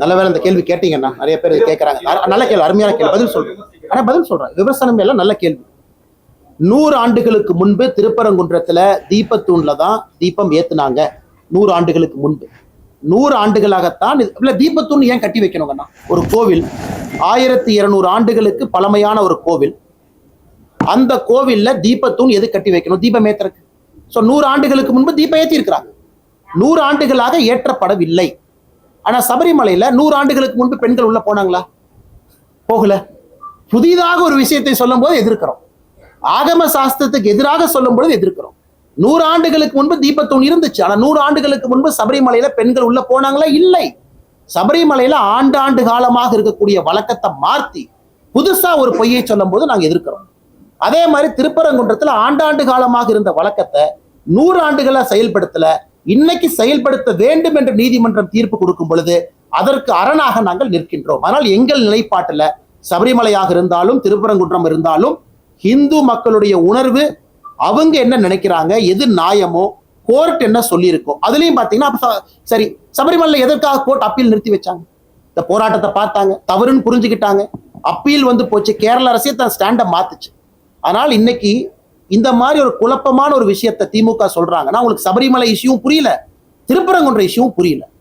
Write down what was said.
நல்ல வேலை இந்த கேள்வி கேட்டீங்கன்னா நிறைய பேர் கேட்கறாங்க. நல்ல கேள்வி, அருமையான கேள்வி, பதில் சொல்றேன். ஆனா பதில் சொல்றேன். விமர்சனம் எல்லாம் நல்ல கேள்வி. 100 ஆண்டுகளுக்கு முன்பு திருப்பரங்குன்றத்துல தீபத்தூண்ல தான் தீபம் ஏத்துனாங்க. 100 ஆண்டுகளுக்கு முன்பு 100 ஆண்டுகளாகத்தான் இல்ல தீபத்தூண் ஏன் கட்டி வைக்கணுங்கன்னா, ஒரு கோவில் 1200 ஆண்டுகளுக்கு பழமையான ஒரு கோவில். அந்த கோவில்ல தீபத்தூண் எது கட்டி வைக்கணும்? தீபம் ஏத்துறதுக்கு. 100 ஆண்டுகளுக்கு முன்பு தீபம் ஏத்தி இருக்கிறாங்க. 100 ஆண்டுகளாக ஏற்றப்படவில்லை. ஆனா சபரிமலையில 100 ஆண்டுகளுக்கு முன்பு பெண்கள் உள்ள போனாங்களா? போகல. புதிதாக ஒரு விஷயத்தை சொல்லும் போது எதிர்க்கிறோம். ஆகம சாஸ்திரத்துக்கு எதிராக சொல்லும் பொழுது எதிர்க்கிறோம். 100 ஆண்டுகளுக்கு முன்பு தீபத்தூண் இருந்துச்சு. ஆனா 100 ஆண்டுகளுக்கு முன்பு சபரிமலையில பெண்கள் உள்ள போனாங்களா? இல்லை. சபரிமலையில ஆண்டாண்டு காலமாக இருக்கக்கூடிய வழக்கத்தை மாற்றி புதுசா ஒரு பொய்யை சொல்லும் போது நாங்க எதிர்க்கிறோம். அதே மாதிரி திருப்பரங்குன்றத்துல ஆண்டாண்டு காலமாக இருந்த வழக்கத்தை 100 ஆண்டுகளா செயல்படுத்தல. இன்னைக்கு செயல்படுத்த வேண்டும் என்று நீதிமன்றம் தீர்ப்பு கொடுக்கும் பொழுது அதற்கு அரணாக நாங்கள் நிற்கின்றோம். ஆனால் எங்கள் நிலைப்பாட்டுல சபரிமலையாக இருந்தாலும் திருப்பரங்குன்றம் இருந்தாலும் இந்து மக்களுடைய உணர்வு, அவங்க என்ன நினைக்கிறாங்க, எது நியாயமோ, கோர்ட் என்ன சொல்லியிருக்கோம் அதுலயும் பாத்தீங்கன்னா சரி, சபரிமலை எதற்காக கோர்ட் அப்பீல் நிறுத்தி வச்சாங்க? இந்த போராட்டத்தை பார்த்தாங்க, தவறுன்னு புரிஞ்சுக்கிட்டாங்க, அப்பீல் வந்து போச்சு, கேரள அரசே தன் ஸ்டாண்டை மாத்துச்சு. ஆனால் இன்னைக்கு இந்த மாதிரி ஒரு குழப்பமான ஒரு விஷயத்தை திமுக சொல்றாங்கன்னா உங்களுக்கு சபரிமலை இஷ்யூவும் புரியல, திருப்பரங்குன்ற இஷ்யூவும் புரியல.